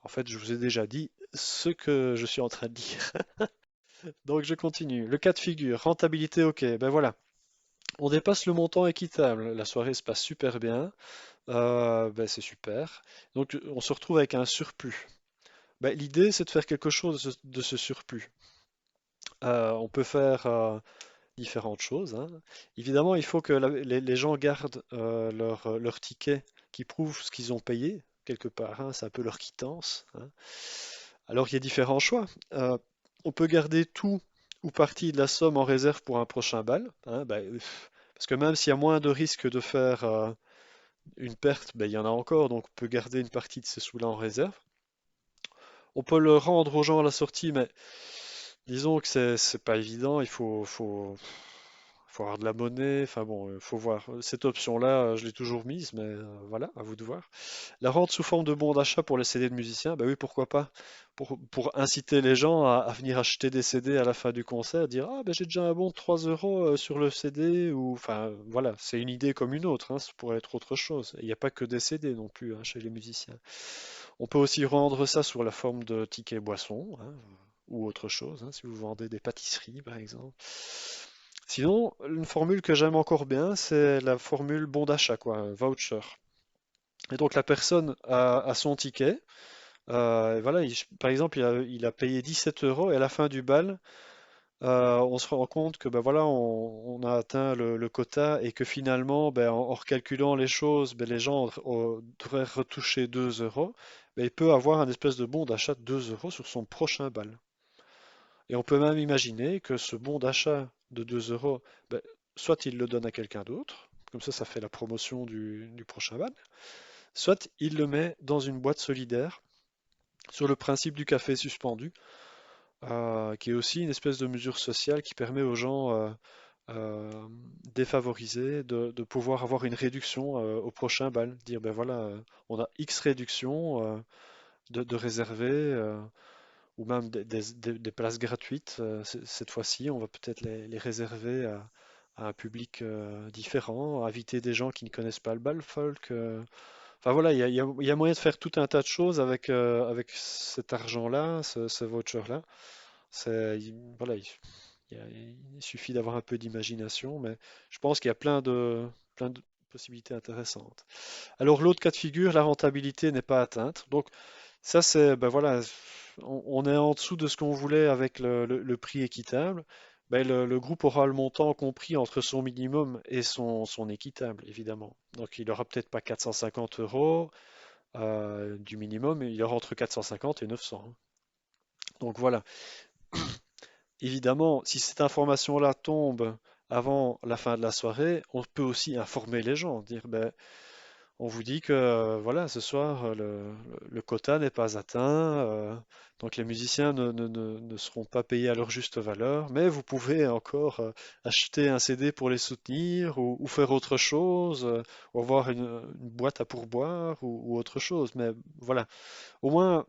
Speaker 1: En fait, je vous ai déjà dit ce que je suis en train de dire. Donc je continue. Le cas de figure, rentabilité, ok, ben voilà. On dépasse le montant équitable. La soirée se passe super bien. Ben c'est super. Donc on se retrouve avec un surplus. Ben, l'idée, c'est de faire quelque chose de ce surplus. On peut faire différentes choses, hein. Évidemment, il faut que les gens gardent leur ticket qui prouve ce qu'ils ont payé quelque part, hein. C'est un peu leur quittance, hein. Alors, il y a différents choix. On peut garder tout ou partie de la somme en réserve pour un prochain bal, hein. Parce que même s'il y a moins de risques de faire une perte, ben, il y en a encore, donc on peut garder une partie de ces sous-là en réserve. On peut le rendre aux gens à la sortie, mais disons que c'est pas évident. Il faut avoir de la monnaie. Enfin bon, faut voir. Cette option-là, je l'ai toujours mise, mais voilà, à vous de voir. La rente sous forme de bon d'achat pour les CD de musiciens, bah oui, pourquoi pas? Pour inciter les gens à venir acheter des CD à la fin du concert, dire ah ben j'ai déjà un bon de 3 euros sur le CD, ou enfin voilà, c'est une idée comme une autre, hein, ça pourrait être autre chose. Il n'y a pas que des CD non plus, hein, chez les musiciens. On peut aussi rendre ça sous la forme de tickets boissons, hein, ou autre chose, hein, si vous vendez des pâtisseries par exemple. Sinon, une formule que j'aime encore bien, c'est la formule bon d'achat, quoi, un voucher. Et donc la personne a son ticket. Et voilà, par exemple, il a payé 17 euros et à la fin du bal, on se rend compte que ben voilà, on a atteint le quota et que finalement, ben, en recalculant les choses, ben, les gens devraient retoucher 2 euros. Ben, il peut avoir un espèce de bon d'achat de 2 euros sur son prochain bal. Et on peut même imaginer que ce bon d'achat de 2 euros, ben, soit il le donne à quelqu'un d'autre, comme ça fait la promotion du prochain bal, soit il le met dans une boîte solidaire sur le principe du café suspendu, qui est aussi une espèce de mesure sociale qui permet aux gens euh, défavorisés de pouvoir avoir une réduction au prochain bal. Dire, ben voilà, on a X réduction de réserver. ou même des places gratuites. Cette fois-ci, on va peut-être les réserver à un public différent, inviter des gens qui ne connaissent pas le bal folk. Enfin voilà, il y a moyen de faire tout un tas de choses avec cet argent-là, ce voucher-là. Voilà, il suffit d'avoir un peu d'imagination, mais je pense qu'il y a plein de possibilités intéressantes. Alors l'autre cas de figure, la rentabilité n'est pas atteinte. Donc ça c'est, ben voilà, on est en dessous de ce qu'on voulait avec le prix équitable. Ben le groupe aura le montant compris entre son minimum et son équitable, évidemment. Donc il aura peut-être pas 450 euros du minimum, mais il aura entre 450 et 900. Donc voilà. Évidemment, si cette information-là tombe avant la fin de la soirée, on peut aussi informer les gens, dire ben, on vous dit que voilà, ce soir le quota n'est pas atteint, donc les musiciens ne seront pas payés à leur juste valeur, mais vous pouvez encore acheter un CD pour les soutenir ou faire autre chose, ou avoir une boîte à pourboire ou autre chose. Mais voilà, au moins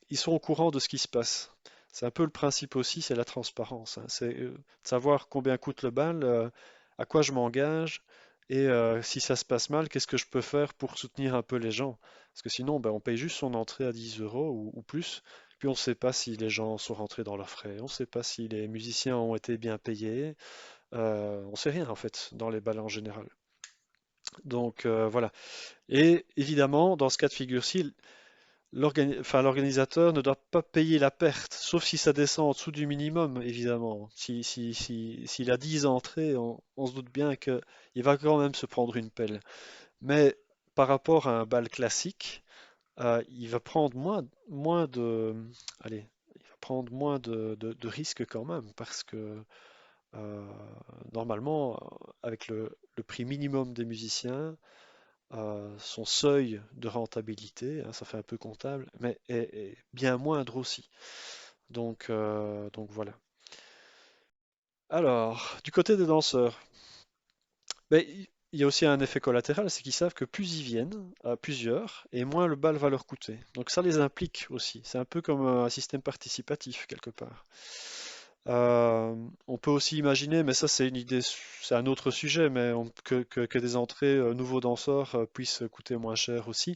Speaker 1: ils sont au courant de ce qui se passe. C'est un peu le principe aussi, c'est la transparence, hein. C'est de savoir combien coûte le bal, à quoi je m'engage, et si ça se passe mal, qu'est-ce que je peux faire pour soutenir un peu les gens? Parce que sinon, ben, on paye juste son entrée à 10 euros ou plus, puis on ne sait pas si les gens sont rentrés dans leurs frais, on ne sait pas si les musiciens ont été bien payés, on ne sait rien en fait dans les bals en général. Donc voilà. Et évidemment, dans ce cas de figure-ci, l'organisateur ne doit pas payer la perte, sauf si ça descend en dessous du minimum, évidemment. S'il a 10 entrées, on se doute bien qu'il va quand même se prendre une pelle. Mais par rapport à un bal classique, il va prendre moins de, allez, il va prendre moins de risques quand même, parce que euh, normalement, avec le prix minimum des musiciens, son seuil de rentabilité, hein, ça fait un peu comptable, mais est bien moindre aussi. Donc voilà. Alors, du côté des danseurs, ben, il y a aussi un effet collatéral, c'est qu'ils savent que plus ils viennent, à plusieurs, et moins le bal va leur coûter. Donc ça les implique aussi. C'est un peu comme un système participatif quelque part. On peut aussi imaginer, mais ça c'est une idée, c'est un autre sujet, mais que des entrées nouveaux danseurs puissent coûter moins cher aussi.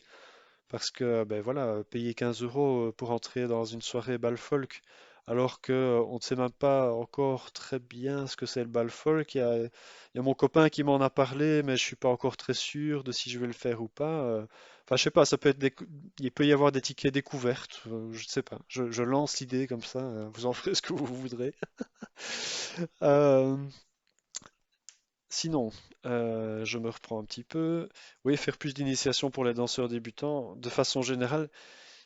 Speaker 1: Parce que, ben voilà, payer 15 euros pour entrer dans une soirée bal folk, alors que on ne sait même pas encore très bien ce que c'est le bal folk. Il y a mon copain qui m'en a parlé, mais je suis pas encore très sûr de si je vais le faire ou pas. Enfin, je sais pas, ça peut être il peut y avoir des tickets découvertes. Je sais pas. Je lance l'idée comme ça. Vous en ferez ce que vous voudrez. Euh, Sinon, je me reprends un petit peu. Oui, faire plus d'initiation pour les danseurs débutants. De façon générale,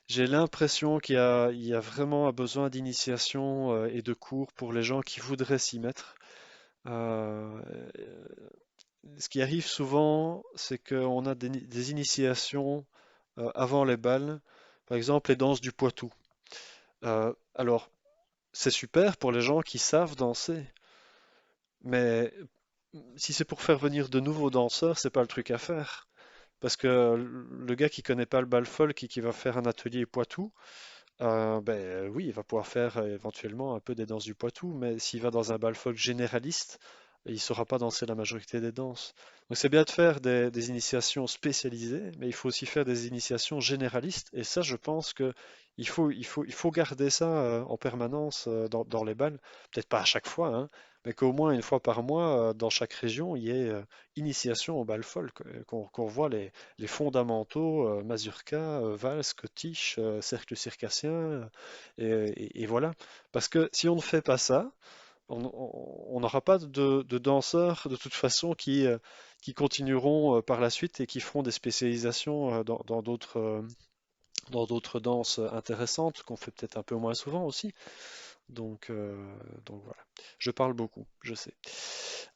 Speaker 1: j'ai l'impression il y a vraiment un besoin d'initiation et de cours pour les gens qui voudraient s'y mettre. Euh, Ce qui arrive souvent, c'est qu'on a des initiations avant les bals, par exemple les danses du Poitou. Alors, c'est super pour les gens qui savent danser, mais si c'est pour faire venir de nouveaux danseurs, c'est pas le truc à faire. Parce que le gars qui connaît pas le bal folk et qui va faire un atelier Poitou, ben oui, il va pouvoir faire éventuellement un peu des danses du Poitou, mais s'il va dans un bal folk généraliste, il ne saura pas danser la majorité des danses. Donc c'est bien de faire des initiations spécialisées, mais il faut aussi faire des initiations généralistes. Et ça, je pense que il faut garder ça en permanence dans les bals. Peut-être pas à chaque fois, hein, mais qu'au moins une fois par mois, dans chaque région, il y ait initiation au bal folk, qu'on voit les fondamentaux, mazurka, valse, schottische, cercle circassien, et voilà. Parce que si on ne fait pas ça, on n'aura pas de danseurs de toute façon qui continueront par la suite et qui feront des spécialisations dans d'autres danses intéressantes qu'on fait peut-être un peu moins souvent aussi. Donc, euh, donc voilà. Je parle beaucoup, je sais.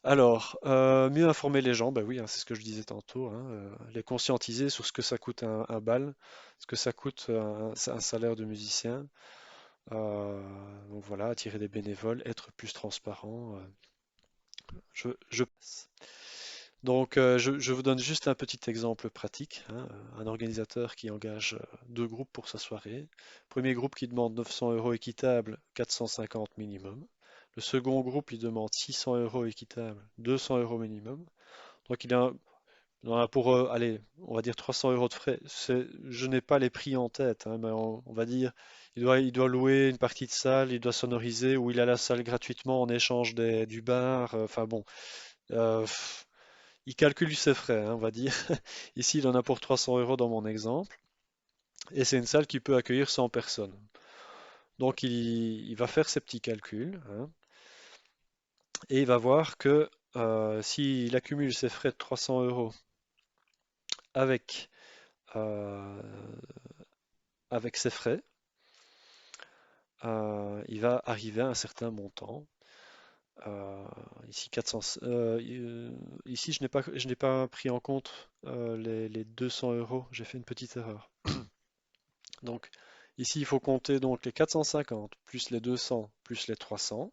Speaker 1: Alors, mieux informer les gens, bah oui, hein, c'est ce que je disais tantôt, hein, les conscientiser sur ce que ça coûte un bal, ce que ça coûte un salaire de musicien. Euh, donc voilà, attirer des bénévoles, être plus transparent. Je passe. Donc, je vous donne juste un petit exemple pratique, hein. Un organisateur qui engage deux groupes pour sa soirée. Premier groupe qui demande 900 euros équitable, 450 minimum. Le second groupe, il demande 600 euros équitable, 200 euros minimum. Donc, il en a pour, allez, on va dire 300 euros de frais. Je n'ai pas les prix en tête, hein, mais on va dire, il doit louer une partie de salle, il doit sonoriser, ou il a la salle gratuitement en échange du bar. Enfin bon, euh, il calcule ses frais, hein, on va dire. Ici, il en a pour 300 euros dans mon exemple. Et c'est une salle qui peut accueillir 100 personnes. Donc, il va faire ses petits calculs, hein, et il va voir que s'il accumule ses frais de 300 euros avec, euh, avec ses frais, il va arriver à un certain montant. Euh, ici, 400, ici, je n'ai pas pris en compte les 200 euros. J'ai fait une petite erreur. Donc, ici, il faut compter donc les 450 plus les 200 plus les 300.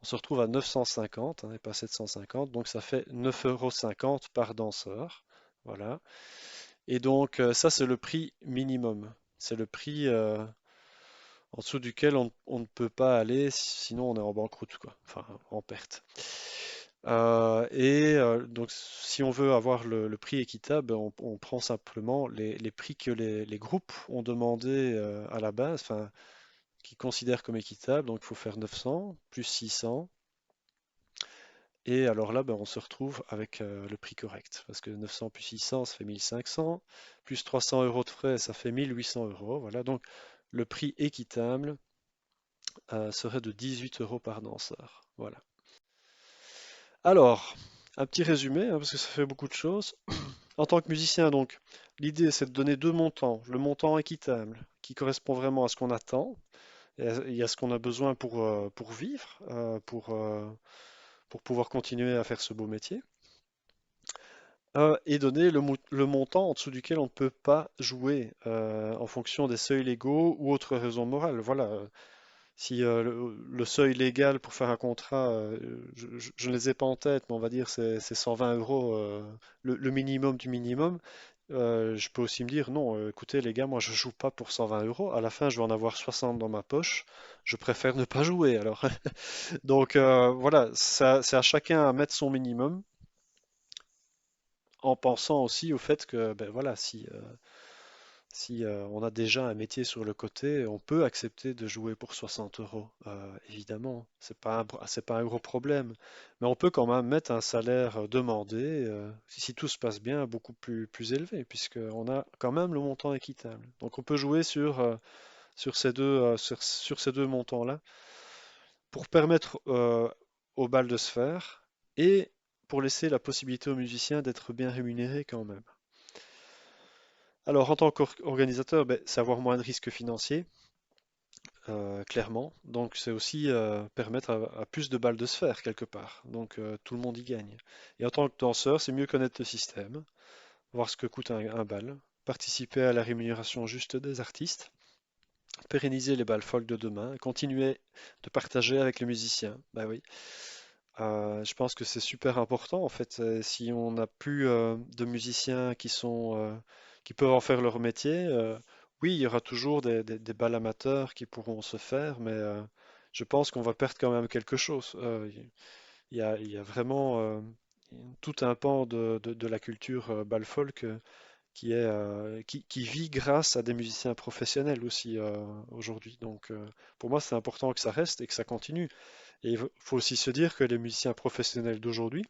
Speaker 1: On se retrouve à 950, hein, et pas 750. Donc, ça fait 9,50 € par danseur. Voilà. Et donc, ça, c'est le prix minimum. C'est le prix en dessous duquel on ne peut pas aller, sinon on est en banqueroute, quoi. Enfin, en perte. Donc, si on veut avoir le prix équitable, on prend simplement les prix que les groupes ont demandé à la base, enfin, qu'ils considèrent comme équitables. Donc, il faut faire 900 plus 600. Et alors là, ben, on se retrouve avec le prix correct. Parce que 900 plus 600, ça fait 1500. Plus 300 euros de frais, ça fait 1800 euros. Voilà. Donc, le prix équitable serait de 18 euros par danseur. Voilà. Alors, un petit résumé, hein, parce que ça fait beaucoup de choses. En tant que musicien, donc, l'idée c'est de donner deux montants. Le montant équitable, qui correspond vraiment à ce qu'on attend et à ce qu'on a besoin pour vivre, pour pouvoir continuer à faire ce beau métier. Et donner le montant en dessous duquel on ne peut pas jouer en fonction des seuils légaux ou autres raisons morales. Voilà. Si le seuil légal pour faire un contrat, je ne les ai pas en tête, mais on va dire c'est 120 euros le minimum du minimum. Je peux aussi me dire non, écoutez les gars, moi je joue pas pour 120 euros. À la fin, je vais en avoir 60 dans ma poche. Je préfère ne pas jouer alors. Donc voilà, c'est à chacun à mettre son minimum en pensant aussi au fait que ben voilà, si on a déjà un métier sur le côté, on peut accepter de jouer pour 60 euros. Évidemment, c'est pas un gros problème. Mais on peut quand même mettre un salaire demandé, si tout se passe bien, beaucoup plus élevé, puisqu'on a quand même le montant équitable. Donc on peut jouer sur ces deux montants-là pour permettre au bal de se faire et pour laisser la possibilité aux musiciens d'être bien rémunérés quand même. Alors, en tant qu'organisateur, ben, c'est avoir moins de risques financiers, clairement. Donc, c'est aussi permettre à plus de balles de se faire quelque part. Donc, tout le monde y gagne. Et en tant que danseur, c'est mieux connaître le système, voir ce que coûte un bal, participer à la rémunération juste des artistes, pérenniser les balles folk de demain, continuer de partager avec les musiciens. Bah oui. Je pense que c'est super important en fait. Si on n'a plus de musiciens qui peuvent en faire leur métier, oui, il y aura toujours des bals amateurs qui pourront se faire, mais je pense qu'on va perdre quand même quelque chose. Il y a vraiment tout un pan de la culture bal folk qui vit grâce à des musiciens professionnels aussi aujourd'hui. Donc pour moi, c'est important que ça reste et que ça continue. Et il faut aussi se dire que les musiciens professionnels d'aujourd'hui,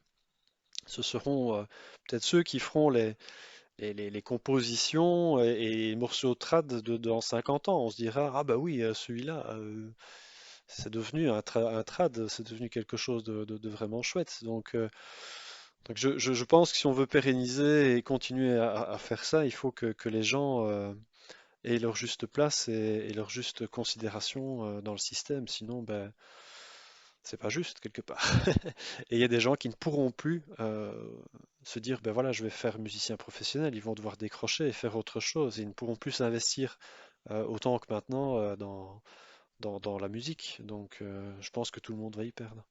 Speaker 1: ce seront peut-être ceux qui feront les compositions et morceaux trad dans 50 ans. On se dira, ah bah oui, celui-là, c'est devenu un trad, c'est devenu quelque chose de vraiment chouette. Donc je pense que si on veut pérenniser et continuer à faire ça, il faut que les gens aient leur juste place et leur juste considération dans le système. Sinon, ben, c'est pas juste quelque part. Et il y a des gens qui ne pourront plus se dire, ben voilà, je vais faire musicien professionnel. Ils vont devoir décrocher et faire autre chose. Ils ne pourront plus s'investir autant que maintenant dans la musique. Donc, je pense que tout le monde va y perdre.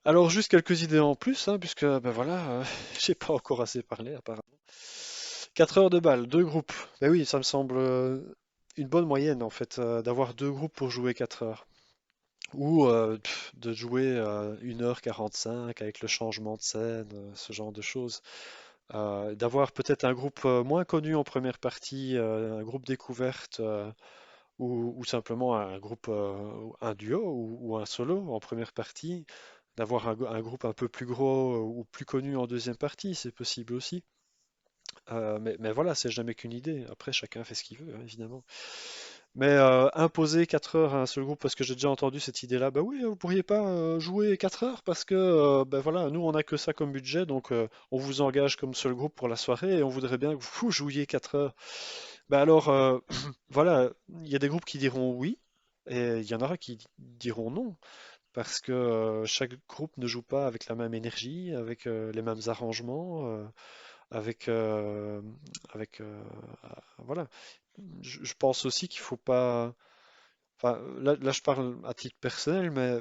Speaker 1: Alors juste quelques idées en plus, hein, puisque ben voilà, j'ai pas encore assez parlé apparemment. 4 heures de balle, deux groupes. Ben oui, ça me semble une bonne moyenne en fait, d'avoir deux groupes pour jouer 4 heures. Ou de jouer 1h45 avec le changement de scène, ce genre de choses. D'avoir peut-être un groupe moins connu en première partie, un groupe découverte, ou simplement un groupe, un duo ou un solo en première partie. D'avoir un groupe un peu plus gros ou plus connu en deuxième partie, c'est possible aussi. Mais voilà, c'est jamais qu'une idée. Après, chacun fait ce qu'il veut, hein, évidemment. Mais imposer 4 heures à un seul groupe, parce que j'ai déjà entendu cette idée-là, bah oui, vous pourriez pas jouer 4 heures parce que bah voilà, nous on a que ça comme budget, donc on vous engage comme seul groupe pour la soirée et on voudrait bien que vous jouiez 4 heures. Bah alors voilà, il y a des groupes qui diront oui et il y en aura qui diront non. Parce que chaque groupe ne joue pas avec la même énergie, avec les mêmes arrangements, avec, euh, avec voilà. Je pense aussi qu'il faut pas. Enfin, là, je parle à titre personnel, mais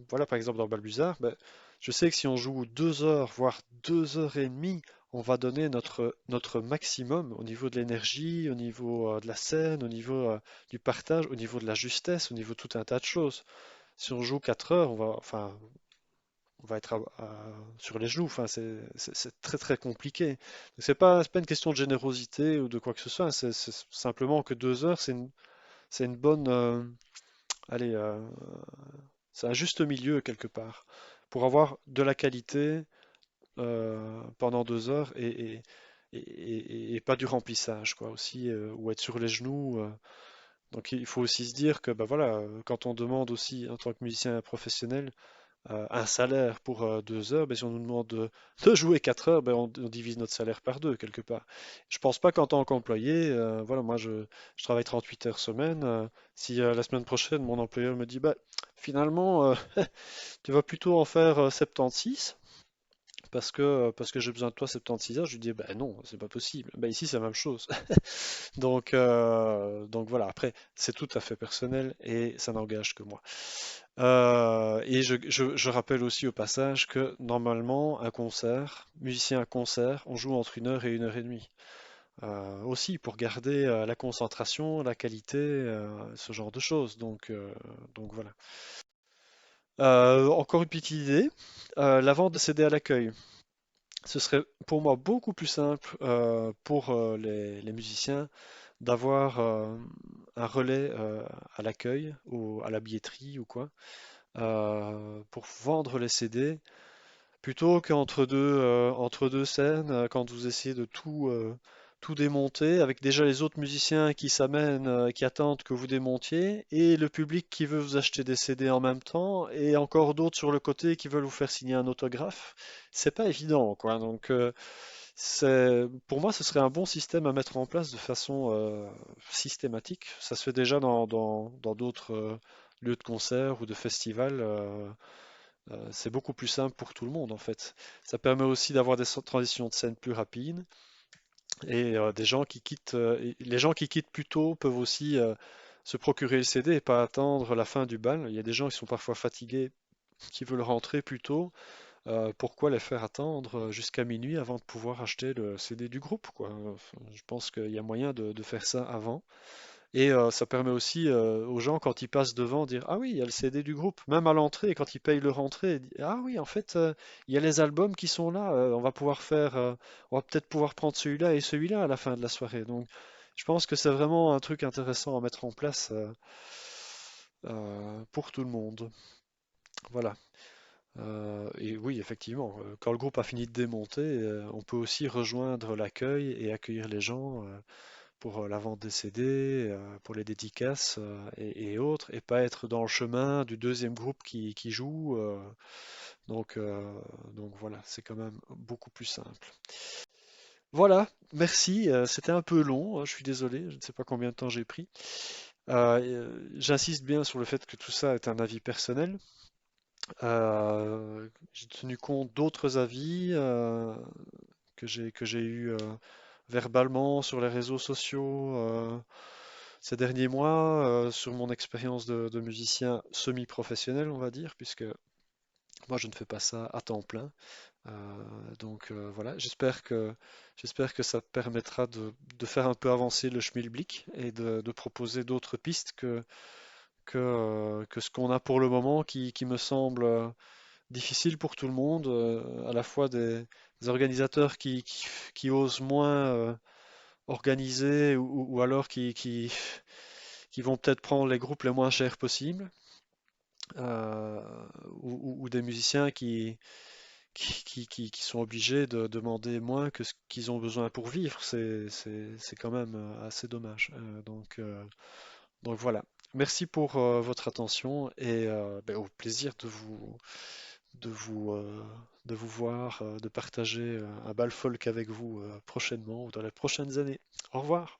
Speaker 1: voilà, par exemple, dans Balbuzard, ben, je sais que si on joue 2 heures, voire 2 heures et demie, on va donner notre maximum au niveau de l'énergie, au niveau de la scène, au niveau du partage, au niveau de la justesse, au niveau de tout un tas de choses. Si on joue 4 heures, on va être sur les genoux. Enfin, c'est très très compliqué. Donc, c'est pas une question de générosité ou de quoi que ce soit. C'est simplement que 2 heures, c'est une bonne, allez, c'est un juste milieu quelque part pour avoir de la qualité pendant 2 heures et pas du remplissage quoi aussi ou être sur les genoux. Donc il faut aussi se dire que bah voilà, quand on demande aussi en tant que musicien professionnel un salaire pour 2 heures, ben, si on nous demande de jouer 4 heures, ben, on divise notre salaire par deux quelque part. Je pense pas qu'en tant qu'employé, voilà, moi je travaille 38 heures semaine. Si la semaine prochaine mon employeur me dit, bah, finalement, tu vas plutôt en faire 76 parce que j'ai besoin de toi 76 heures, je lui dis, bah non, c'est pas possible. Bah, ici c'est la même chose. Donc voilà, après, c'est tout à fait personnel et ça n'engage que moi. Et je rappelle aussi au passage que normalement, un concert, musicien à concert, on joue entre 1 heure et 1 heure et demie. Aussi pour garder la concentration, la qualité, ce genre de choses. Donc voilà. Encore une petite idée, la vente de CD à l'accueil. Ce serait pour moi beaucoup plus simple pour les musiciens d'avoir un relais à l'accueil ou à la billetterie ou quoi pour vendre les CD plutôt entre deux scènes quand vous essayez de tout démonter avec déjà les autres musiciens qui s'amènent qui attendent que vous démontiez et le public qui veut vous acheter des CD en même temps et encore d'autres sur le côté qui veulent vous faire signer un autographe. C'est pas évident quoi. Donc pour moi, ce serait un bon système à mettre en place de façon systématique. Ça se fait déjà dans d'autres lieux de concert ou de festivals. C'est beaucoup plus simple pour tout le monde en fait. Ça permet aussi d'avoir des transitions de scène plus rapides et des gens qui quittent, les gens qui quittent plus tôt peuvent aussi se procurer le CD et pas attendre la fin du bal. Il y a des gens qui sont parfois fatigués, qui veulent rentrer plus tôt. Pourquoi les faire attendre jusqu'à minuit avant de pouvoir acheter le CD du groupe, quoi. Enfin, je pense qu'il y a moyen de faire ça avant. Et ça permet aussi aux gens, quand ils passent devant, dire ah oui, il y a le CD du groupe. Même à l'entrée, quand ils payent leur entrée, ah oui, en fait, il y a les albums qui sont là. On va peut-être pouvoir prendre celui-là et celui-là à la fin de la soirée. Donc, je pense que c'est vraiment un truc intéressant à mettre en place pour tout le monde. Voilà. Et oui, effectivement, quand le groupe a fini de démonter, on peut aussi rejoindre l'accueil et accueillir les gens pour la vente des CD, pour les dédicaces et autres, et pas être dans le chemin du deuxième groupe qui joue. Donc voilà, c'est quand même beaucoup plus simple. Voilà, merci. C'était un peu long, hein, je suis désolé, je ne sais pas combien de temps j'ai pris. J'insiste bien sur le fait que tout ça est un avis personnel. J'ai tenu compte d'autres avis que j'ai eu verbalement sur les réseaux sociaux ces derniers mois, sur mon expérience de musicien semi-professionnel, on va dire, puisque Moi, je ne fais pas ça à temps plein. Voilà, j'espère que ça permettra de faire un peu avancer le schmilblick et de proposer d'autres pistes que ce qu'on a pour le moment qui me semble difficile pour tout le monde, à la fois des organisateurs qui osent moins organiser ou alors qui vont peut-être prendre les groupes les moins chers possibles, euh, ou des musiciens qui sont obligés de demander moins que ce qu'ils ont besoin pour vivre. C'est quand même assez dommage. Donc voilà. Merci pour votre attention et ben, au plaisir de vous, euh, de vous voir, de partager un bal folk avec vous prochainement ou dans les prochaines années. Au revoir.